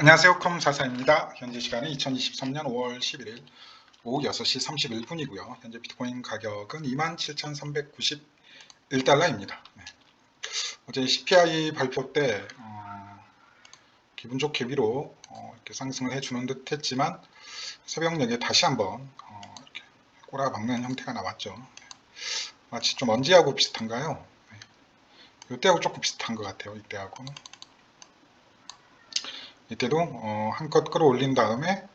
안녕하세요. 컴사사입니다. 현재 시간은 2023년 5월 11일 오후 6시 31분이고요. 현재 비트코인 가격은 27,391달러입니다. 어제 CPI 발표 때 기분 좋게 위로 이렇게 상승을 해주는 듯 했지만 새벽녘에 다시 한번 이렇게 꼬라박는 형태가 나왔죠. 마치 좀 언제하고 비슷한가요? 이때하고 조금 비슷한 것 같아요. 이때도 한껏 끌어올린 다음에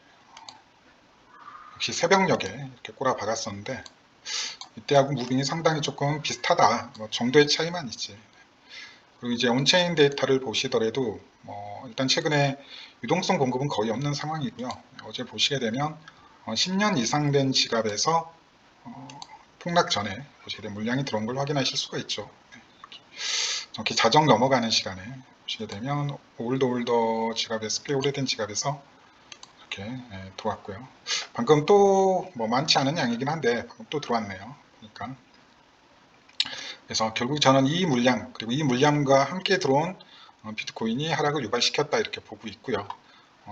역시 새벽녘에 이렇게 꼬라박았었는데 이때하고 무빙이 상당히 조금 비슷하다 정도의 차이만 있지. 그리고 이제 온체인 데이터를 보시더라도 일단 최근에 유동성 공급은 거의 없는 상황이고요. 어제 보시게 되면 10년 이상 된 지갑에서 폭락 전에 보시게 되면 물량이 들어온 걸 확인하실 수가 있죠. 이렇게 자정 넘어가는 시간에 보시게 되면 올더 지갑에서 꽤 오래된 지갑에서 이렇게 들어왔고요. 방금 또 많지 않은 양이긴 한데 방금 또 들어왔네요. 그러니까 그래서 결국 저는 이 물량 그리고 이 물량과 함께 들어온 비트코인이 하락을 유발시켰다 이렇게 보고 있고요.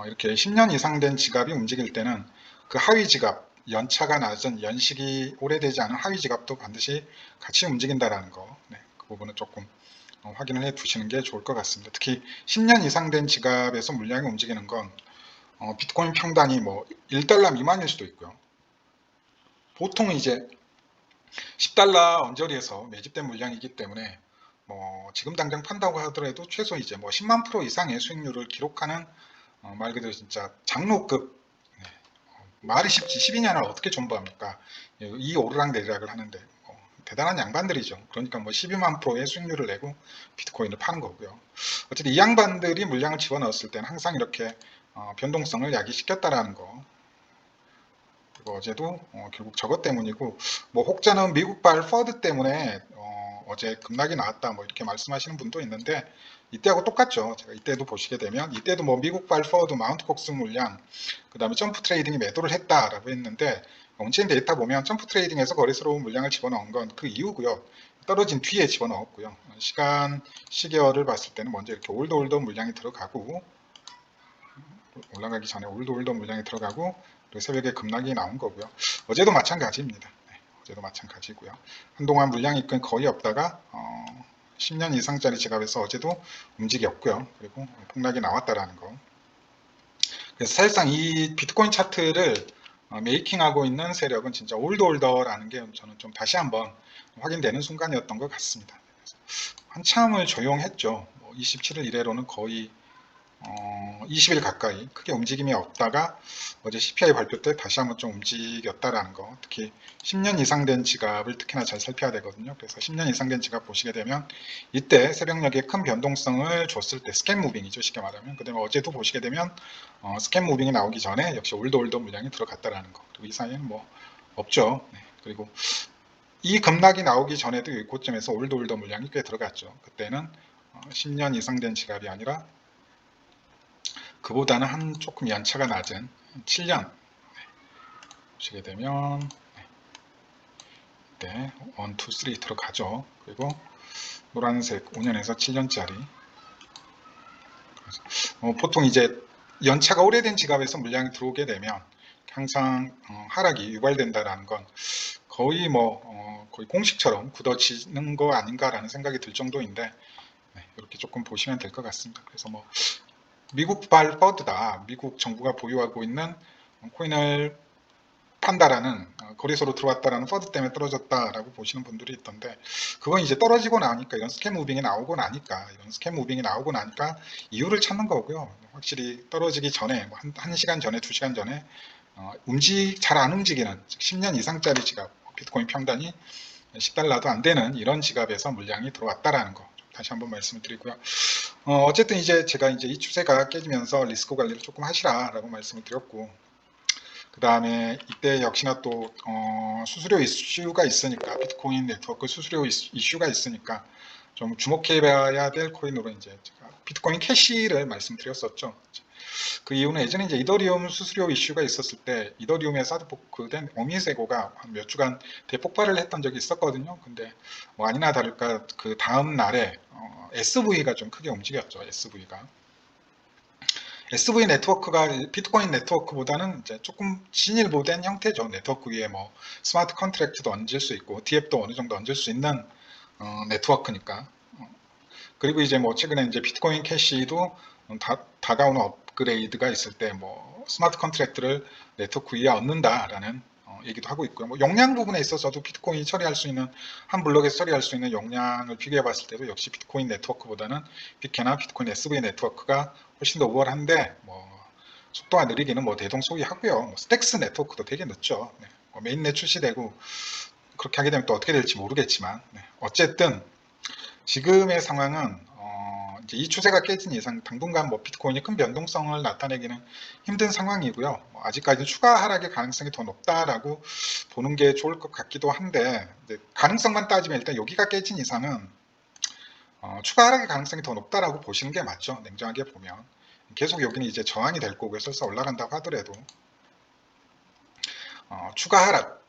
이렇게 10년 이상 된 지갑이 움직일 때는 그 하위 지갑, 연차가 낮은 연식이 오래되지 않은 하위 지갑도 반드시 같이 움직인다라는 거, 그 부분은 조금 확인을 해 두시는 게 좋을 것 같습니다. 특히 10년 이상 된 지갑에서 물량이 움직이는 건 비트코인 평단이 1달러 미만일 수도 있고요. 보통 이제 10달러 언저리에서 매집된 물량이기 때문에 지금 당장 판다고 하더라도 최소 이제 10만 프로 이상의 수익률을 기록하는 말 그대로 진짜 장로급, 말이 쉽지 12년을 어떻게 존버합니까? 이 오르락내리락을 하는데 대단한 양반들이죠. 그러니까 12만 프로의 수익률을 내고 비트코인을 파는 거고요. 어쨌든 이 양반들이 물량을 집어넣었을 때는 항상 이렇게 변동성을 야기시켰다라는 거. 그리고 어제도 결국 저것 때문이고, 혹자는 미국발 퍼드 때문에 어제 급락이 나왔다 이렇게 말씀하시는 분도 있는데 이때하고 똑같죠. 제가 이때도 보시게 되면 이때도 미국발 퍼드 마운트 콕스 물량, 그 다음에 점프 트레이딩이 매도를 했다라고 했는데 온체인 데이터 보면 점프 트레이딩에서 거래스러운 물량을 집어넣은 건 그 이후고요. 떨어진 뒤에 집어넣었고요. 시계열을 봤을 때는 먼저 이렇게 올더 물량이 들어가고, 올라가기 전에 올더 물량이 들어가고, 그리고 새벽에 급락이 나온 거고요. 어제도 마찬가지입니다. 어제도 마찬가지고요. 한동안 물량이 거의 없다가 10년 이상짜리 지갑에서 어제도 움직이 없고요. 그리고 폭락이 나왔다라는 거. 그래서 사실상 이 비트코인 차트를 메이킹하고 있는 세력은 진짜 올더라는 게 저는 좀 다시 한번 확인되는 순간이었던 것 같습니다. 한참을 조용했죠. 27일 이래로는 거의 20일 가까이 크게 움직임이 없다가 어제 CPI 발표 때 다시 한번 좀 움직였다라는 거. 특히 10년 이상 된 지갑을 특히나 잘 살펴야 되거든요. 그래서 10년 이상 된 지갑 보시게 되면 이때 새벽녘에 큰 변동성을 줬을 때 스캔 무빙이죠. 쉽게 말하면. 그다음에 어제도 보시게 되면 스캔 무빙이 나오기 전에 역시 올더 물량이 들어갔다라는 거. 그리고 이 사이에는 없죠. 그리고 이 급락이 나오기 전에도 이 고점에서 올더 물량이 꽤 들어갔죠. 그때는 10년 이상 된 지갑이 아니라 그보다는 조금 연차가 낮은 7년 보시게 되면 이때 1, 2, 3 들어가죠. 그리고 노란색 5년에서 7년짜리 보통 이제 연차가 오래된 지갑에서 물량이 들어오게 되면 항상 하락이 유발된다라는 건 거의 거의 공식처럼 굳어지는 거 아닌가라는 생각이 들 정도인데 이렇게 조금 보시면 될 것 같습니다. 그래서 미국발 퍼드다. 미국 정부가 보유하고 있는 코인을 판다라는 거래소로 들어왔다라는 퍼드 때문에 떨어졌다라고 보시는 분들이 있던데 그건 이제 떨어지고 나니까 이런 스캔 무빙이 나오고 나니까 이유를 찾는 거고요. 확실히 떨어지기 전에 1시간 전에 2시간 전에 잘 안 움직이는 10년 이상짜리 지갑 비트코인 평단이 10달러도 안 되는 이런 지갑에서 물량이 들어왔다라는 거 다시 한번 말씀을 드리고요. 어쨌든 제가 이 추세가 깨지면서 리스크 관리를 조금 하시라라고 말씀을 드렸고, 그 다음에 이때 역시나 또 수수료 이슈가 있으니까 비트코인 네트워크 수수료 이슈가 있으니까 좀 주목해봐야 될 코인으로 제가 비트코인 캐시를 말씀드렸었죠. 그 이유는 예전에 이더리움 수수료 이슈가 있었을 때 이더리움에 사드포크된 오미세고가 한 몇 주간 대폭발을 했던 적이 있었거든요. 근데 아니나 다를까 그 다음 날에 SV가 좀 크게 움직였죠. SV가 SV 네트워크가 비트코인 네트워크보다는 이제 조금 진일보된 형태죠. 네트워크 위에 뭐 스마트 컨트랙트도 얹을 수 있고 DApp도 어느 정도 얹을 수 있는 네트워크니까. 그리고 이제 뭐 최근에 이제 비트코인 캐시도 다가오는 업그레이드가 있을 때 뭐 스마트 컨트랙트를 네트워크 위에 얹는다라는 얘기도 하고 있고요. 뭐 용량 부분에 있어서도 비트코인이 처리할 수 있는 한 블록에서 처리할 수 있는 용량을 비교해 봤을 때도 역시 비트코인 네트워크보다는 비케나 비트코인 SV 네트워크가 훨씬 더 우월한데 뭐 속도가 느리기는 뭐 대동소이하고요. 뭐 스택스 네트워크도 되게 늦죠. 네. 뭐 메인넷 출시되고 그렇게 하게 되면 또 어떻게 될지 모르겠지만 네. 어쨌든 지금의 상황은 이제 이 추세가 깨진 이상 당분간 뭐 비트코인이 큰 변동성을 나타내기는 힘든 상황이고요. 뭐 아직까지 추가 하락의 가능성이 더 높다라고 보는 게 좋을 것 같기도 한데 가능성만 따지면 일단 여기가 깨진 이상은 추가 하락의 가능성이 더 높다라고 보시는 게 맞죠. 냉정하게 보면 계속 여기는 이제 저항이 될 거고요. 설사 올라간다고 하더라도 추가 하락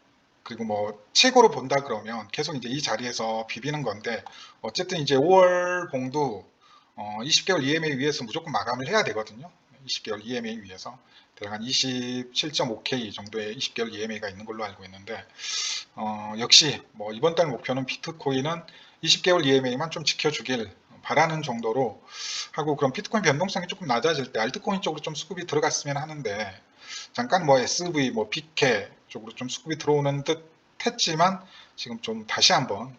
그리고 뭐 최고로 본다 그러면 계속 이제 이 자리에서 비비는 건데 어쨌든 이제 5월 봉도 20개월 EMA 위에서 무조건 마감을 해야 되거든요. 20개월 EMA 위에서 대략 한 27.5K 정도의 20개월 EMA가 있는 걸로 알고 있는데 역시 뭐 이번 달 목표는 비트코인은 20개월 EMA만 좀 지켜주길 바라는 정도로 하고 그럼 비트코인 변동성이 조금 낮아질 때 알트코인 쪽으로 좀 수급이 들어갔으면 하는데 잠깐 뭐 SV, 뭐 BK 쪽으로 좀 수급이 들어오는 듯 했지만 지금 좀 다시 한번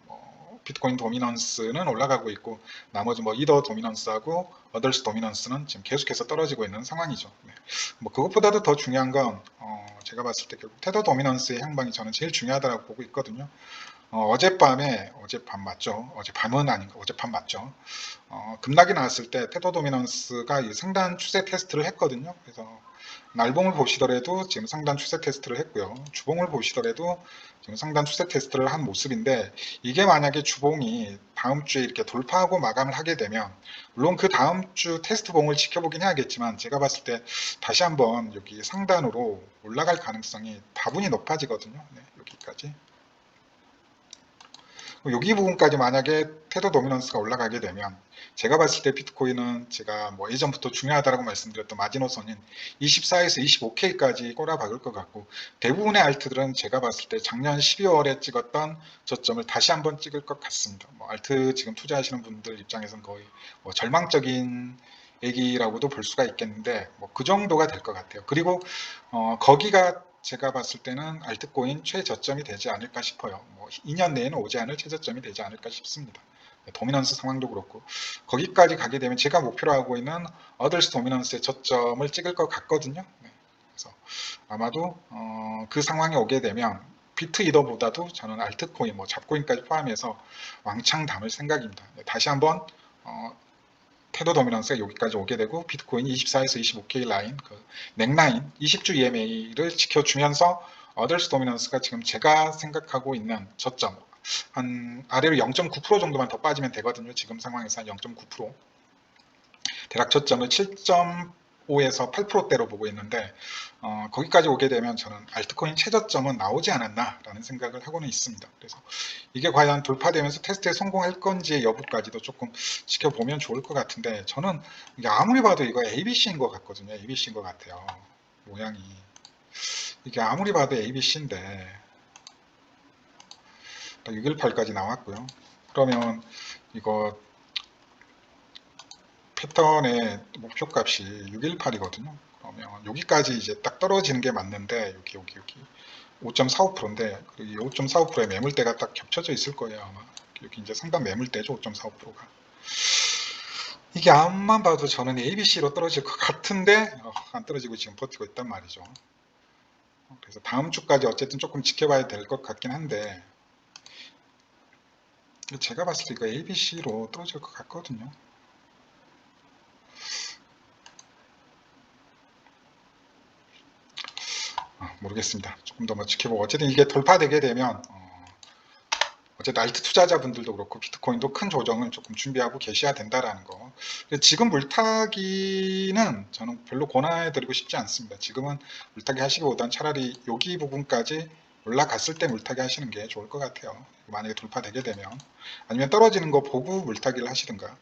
비트코인 도미넌스는 올라가고 있고 나머지 뭐 이더 도미넌스하고 어덜스 도미넌스는 지금 계속해서 떨어지고 있는 상황이죠. 네. 뭐 그것보다도 더 중요한 건 제가 봤을 때 결국 테더 도미넌스의 향방이 저는 제일 중요하다고 보고 있거든요. 어젯밤 맞죠? 어젯밤은 아닌가? 어젯밤 맞죠? 급락이 나왔을 때 테더 도미넌스가 이 상단 추세 테스트를 했거든요. 그래서 날봉을 보시더라도 지금 상단 추세 테스트를 했고요. 주봉을 보시더라도 지금 상단 추세 테스트를 한 모습인데 이게 만약에 주봉이 다음 주에 이렇게 돌파하고 마감을 하게 되면 물론 그 다음 주 테스트 봉을 지켜보긴 해야겠지만 제가 봤을 때 다시 한번 여기 상단으로 올라갈 가능성이 다분히 높아지거든요. 네, 여기까지. 여기 부분까지 만약에 테더 도미넌스가 올라가게 되면 제가 봤을 때 비트코인은 제가 뭐 예전부터 중요하다고 말씀드렸던 마지노선인 24에서 25K까지 꼬라박을 것 같고 대부분의 알트들은 제가 봤을 때 작년 12월에 찍었던 저점을 다시 한번 찍을 것 같습니다. 뭐 알트 지금 투자하시는 분들 입장에서는 거의 뭐 절망적인 얘기라고도 볼 수가 있겠는데 뭐 그 정도가 될 것 같아요. 그리고 거기가 제가 봤을 때는 알트코인 최저점이 되지 않을까 싶어요. 뭐 2년 내에는 오지 않을 최저점이 되지 않을까 싶습니다. 도미넌스 상황도 그렇고 거기까지 가게 되면 제가 목표로 하고 있는 어덜스 도미넌스의 저점을 찍을 것 같거든요. 네. 그래서 아마도 그 상황에 오게 되면 비트 이더보다도 저는 알트코인, 뭐 잡코인까지 포함해서 왕창 담을 생각입니다. 네. 다시 한번 테더 도미넌스가 여기까지 오게 되고 비트코인이 24에서 25K 라인, 그 넥라인 20주 EMA를 지켜주면서 어덜스 도미넌스가 지금 제가 생각하고 있는 저점 한 아래로 0.9% 정도만 더 빠지면 되거든요. 지금 상황에서 한 0.9% 대략 저점을 7.5에서 8%대로 보고 있는데 거기까지 오게 되면 저는 알트코인 최저점은 나오지 않았나라는 생각을 하고는 있습니다. 그래서 이게 과연 돌파되면서 테스트에 성공할 건지의 여부까지도 조금 지켜보면 좋을 것 같은데 저는 이게 아무리 봐도 이거 ABC인 것 같거든요. ABC인 것 같아요. 모양이 이게 아무리 봐도 ABC인데 618까지 나왔고요. 그러면 이거 패턴의 목표값이 618이거든요. 그러면 여기까지 이제 딱 떨어지는 게 맞는데 여기 5.45%인데 이 5.45%의 매물대가 딱 겹쳐져 있을 거예요 아마. 여기 이제 상단 매물대죠 5.45%가. 이게 앞만 봐도 저는 ABC로 떨어질 것 같은데 안 떨어지고 지금 버티고 있단 말이죠. 그래서 다음 주까지 어쨌든 조금 지켜봐야 될 것 같긴 한데 제가 봤을 때 이거 ABC로 떨어질 것 같거든요. 모르겠습니다. 조금 더 뭐 지켜보고 어쨌든 이게 돌파되게 되면 어쨌든 알트 투자자분들도 그렇고 비트코인도 큰 조정을 조금 준비하고 계셔야 된다라는 거. 지금 물타기는 저는 별로 권해드리고 싶지 않습니다. 지금은 물타기 하시기보다는 차라리 여기 부분까지 올라갔을 때 물타기 하시는 게 좋을 것 같아요. 만약에 돌파되게 되면 아니면 떨어지는 거 보고 물타기를 하시든가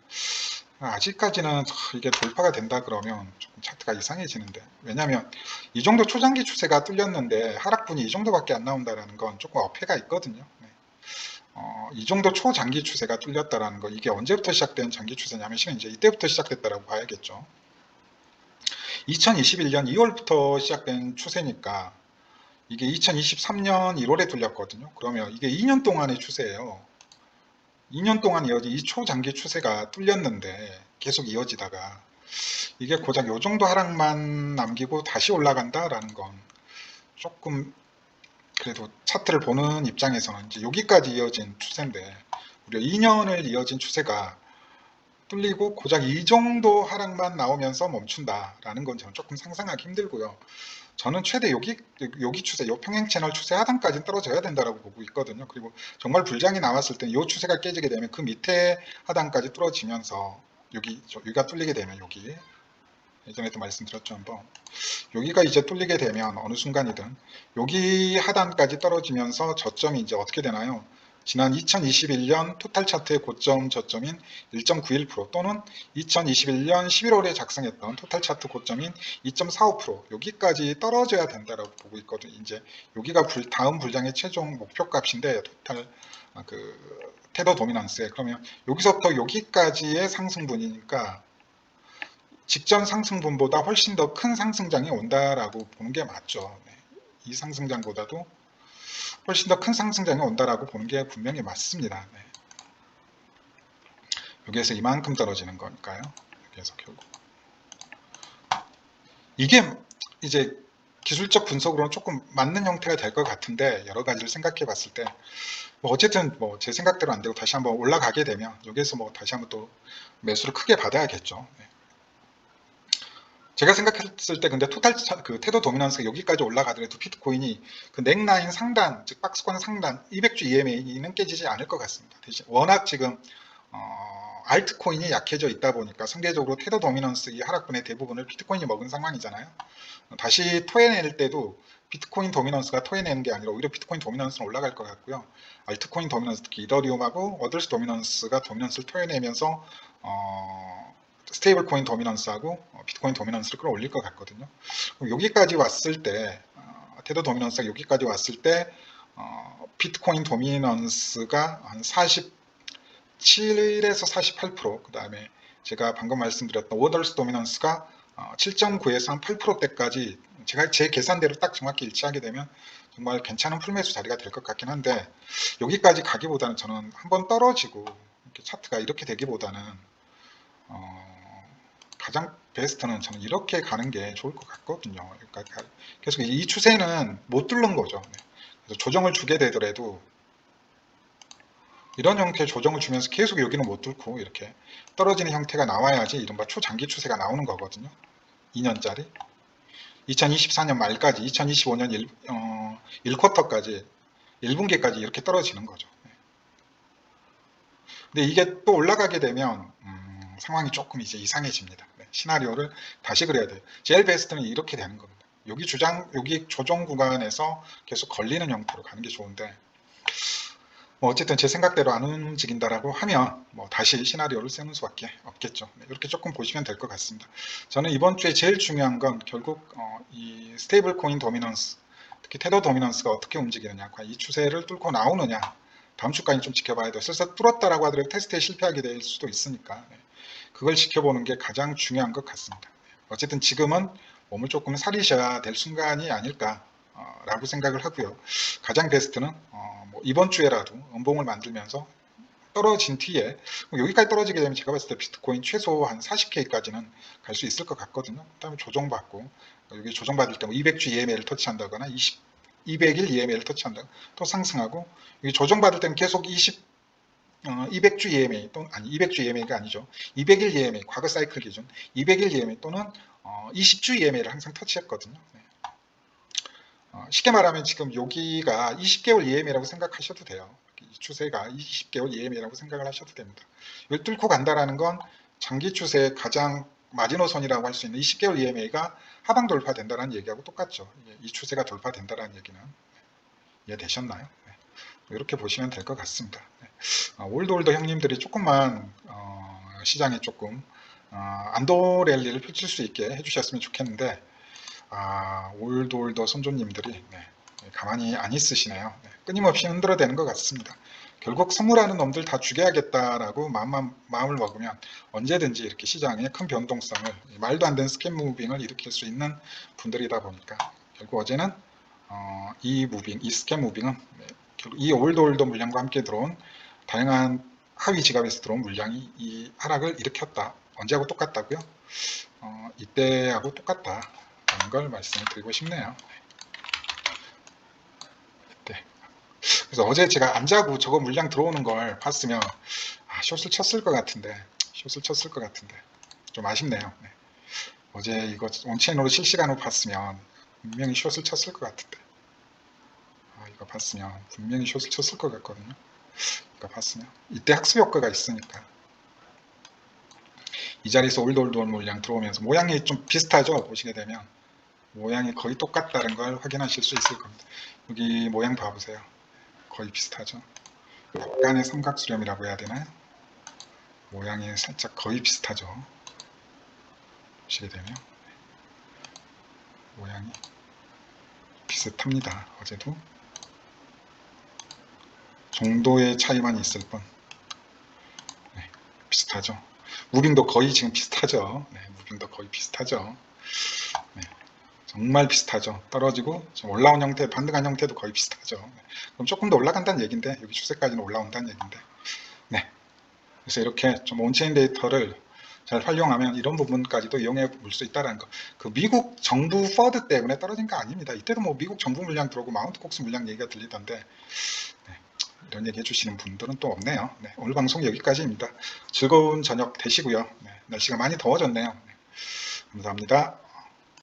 아직까지는 이게 돌파가 된다 그러면 조금 차트가 이상해지는데, 왜냐하면 이 정도 초장기 추세가 뚫렸는데 하락분이 이 정도밖에 안 나온다는 건 조금 어폐가 있거든요. 네. 이 정도 초장기 추세가 뚫렸다라는 거, 이게 언제부터 시작된 장기 추세냐면 실은 이제 이때부터 시작됐다라고 봐야겠죠. 2021년 2월부터 시작된 추세니까 이게 2023년 1월에 뚫렸거든요. 그러면 이게 2년 동안의 추세예요. 2년 동안 이어진 이 초장기 추세가 뚫렸는데 계속 이어지다가 이게 고작 요 정도 하락만 남기고 다시 올라간다라는 건 조금, 그래도 차트를 보는 입장에서는 이제 여기까지 이어진 추세인데 우리가 2년을 이어진 추세가 뚫리고 고작 이 정도 하락만 나오면서 멈춘다라는 건 저는 조금 상상하기 힘들고요. 저는 최대 여기 추세, 요 평행 채널 추세 하단까지 떨어져야 된다라고 보고 있거든요. 그리고 정말 불장이 나왔을 때는 이 추세가 깨지게 되면 그 밑에 하단까지 뚫어지면서 여기가 뚫리게 되면 여기, 예전에도 말씀드렸죠 한번, 여기가 이제 뚫리게 되면 어느 순간이든 여기 하단까지 떨어지면서 저점이 이제 어떻게 되나요? 지난 2021년 토탈 차트의 고점 저점인 1.91% 또는 2021년 11월에 작성했던 토탈 차트 고점인 2.45% 여기까지 떨어져야 된다라고 보고 있거든요. 이제 여기가 다음 불장의 최종 목표 값인데 토탈 테더 도미넌스에, 그러면 여기서부터 여기까지의 상승분이니까 직전 상승분보다 훨씬 더 큰 상승장이 온다라고 보는 게 맞죠. 네. 이 상승장보다도 훨씬 더 큰 상승장이 온다라고 보는 게 분명히 맞습니다. 네. 여기에서 이만큼 떨어지는 거니까요. 여기에서 결국 이게 이제 기술적 분석으로는 조금 맞는 형태가 될 것 같은데, 여러 가지를 생각해 봤을 때 어쨌든 제 생각대로 안 되고 다시 한번 올라가게 되면 여기에서 다시 한번 또 매수를 크게 받아야겠죠. 네. 제가 생각했을 때 근데 토탈 테더 도미넌스가 여기까지 올라가더라도 비트코인이 그 넥라인 상단, 즉 박스권 상단 200주 EMA는 깨지지 않을 것 같습니다. 대신 워낙 지금 알트코인이 약해져 있다 보니까 상대적으로 테더 도미넌스 이 하락분의 대부분을 비트코인이 먹은 상황이잖아요. 다시 토해낼 때도 비트코인 도미넌스가 토해내는 게 아니라 오히려 비트코인 도미넌스는 올라갈 것 같고요. 알트코인 도미넌스, 특히 이더리움하고 어덜스 도미넌스가 도미넌스를 토해내면서 스테이블 코인 도미넌스하고 비트코인 도미넌스를 끌어올릴 것 같거든요. 그럼 여기까지 왔을 때 테더 도미넌스가 여기까지 왔을 때 비트코인 도미넌스가 한 47에서 48%, 그 다음에 제가 방금 말씀드렸던 오더스 도미넌스가 7.9에서 한 8%대까지 제가 제 계산대로 딱 정확히 일치하게 되면 정말 괜찮은 풀매수 자리가 될 것 같긴 한데, 여기까지 가기보다는 저는 한번 떨어지고 이렇게 차트가 이렇게 되기보다는 가장 베스트는 저는 이렇게 가는 게 좋을 것 같거든요. 그러니까 계속 이 추세는 못 뚫는 거죠. 그래서 조정을 주게 되더라도 이런 형태의 조정을 주면서 계속 여기는 못 뚫고 이렇게 떨어지는 형태가 나와야지 이른바 초장기 추세가 나오는 거거든요. 2년짜리 2024년 말까지 2025년 1쿼터까지 1분기까지 이렇게 떨어지는 거죠. 근데 이게 또 올라가게 되면 상황이 조금 이제 이상해집니다. 네, 시나리오를 다시 그려야 돼요. 제일 베스트는 이렇게 되는 겁니다. 여기 조정 구간에서 계속 걸리는 형태로 가는 게 좋은데, 어쨌든 제 생각대로 안 움직인다라고 하면 다시 시나리오를 세는 수밖에 없겠죠. 네, 이렇게 조금 보시면 될 것 같습니다. 저는 이번 주에 제일 중요한 건 결국 이 스테이블 코인 도미넌스, 특히 테더 도미넌스가 어떻게 움직이느냐, 이 추세를 뚫고 나오느냐, 다음 주까지 좀 지켜봐야 돼요. 설사 뚫었다라고 하더라도 테스트에 실패하게 될 수도 있으니까 그걸 지켜보는 게 가장 중요한 것 같습니다. 어쨌든 지금은 몸을 조금 사리셔야 될 순간이 아닐까라고 생각을 하고요. 가장 베스트는 이번 주에라도 음봉을 만들면서 떨어진 뒤에, 여기까지 떨어지게 되면 제가 봤을 때 비트코인 최소 한 40K까지는 갈 수 있을 것 같거든요. 그 다음에 조정받고, 여기 조정받을 때 200주 EMA를 터치한다거나 200일 EMA를 터치한다거나 또 상승하고, 여기 조정받을 때는 계속 200주 EMA 또는 200주 EMA가 아니죠. 200일 EMA, 과거 사이클 기준 200일 EMA 또는 20주 EMA를 항상 터치했거든요. 네. 쉽게 말하면 지금 여기가 20개월 EMA라고 생각하셔도 돼요. 이 추세가 20개월 EMA라고 생각을 하셔도 됩니다. 이걸 뚫고 간다라는 건 장기 추세의 가장 마지노선이라고 할 수 있는 20개월 EMA가 하방 돌파된다는 얘기하고 똑같죠. 이 추세가 돌파된다는 얘기는 이해되셨나요? 이렇게 보시면 될 것 같습니다. 올드 형님들이 조금만 시장이 조금 안도 랠리를 펼칠 수 있게 해주셨으면 좋겠는데 올더 선조님들이 가만히 안 있으시네요. 끊임없이 흔들어대는 것 같습니다. 결국 선물하는 놈들 다 죽여야겠다라고 마음을 먹으면 언제든지 이렇게 시장에 큰 변동성을, 말도 안 되는 스캔 무빙을 일으킬 수 있는 분들이다 보니까 결국 어제는 이 스캔 무빙은 결국 이 올더 물량과 함께 들어온 다양한 하위 지갑에서 들어온 물량이 이 하락을 일으켰다. 언제하고 똑같다고요? 이때하고 똑같다라는 걸 말씀을 드리고 싶네요. 그래서 어제 제가 안 자고 저거 물량 들어오는 걸 봤으면 숏을 쳤을 것 같은데 좀 아쉽네요. 어제 이거 온체인으로 실시간으로 봤으면 분명히 숏을 쳤을 것 같은데 이거 봤으면 분명히 숏을 쳤을 것 같거든요. 이거 봤으면 이때 학습 효과가 있으니까 이 자리에서 올돌 물량 들어오면서 모양이 좀 비슷하죠. 보시게 되면 모양이 거의 똑같다는 걸 확인하실 수 있을 겁니다. 여기 모양 봐보세요. 거의 비슷하죠. 약간의 삼각수렴이라고 해야 되나요? 모양이 살짝 거의 비슷하죠. 보시게 되면 모양이 비슷합니다. 어제도 정도의 차이만 있을 뿐 비슷하죠. 무빙도 거의 지금 비슷하죠. 무빙도 거의 비슷하죠. 정말 비슷하죠. 떨어지고 올라온 형태, 반등한 형태도 거의 비슷하죠. 그럼 조금 더 올라간다는 얘기인데 여기 추세까지는 올라온다는 얘기인데 그래서 이렇게 좀 온체인 데이터를 잘 활용하면 이런 부분까지도 이용해 볼 수 있다는 거. 그 미국 정부 퍼드 때문에 떨어진 거 아닙니다. 이때도 뭐 미국 정부 물량 들어오고 마운트 콕스 물량 얘기가 들리던데 이런 얘기 해주시는 분들은 또 없네요. 오늘 방송 여기까지입니다. 즐거운 저녁 되시고요. 날씨가 많이 더워졌네요. 감사합니다.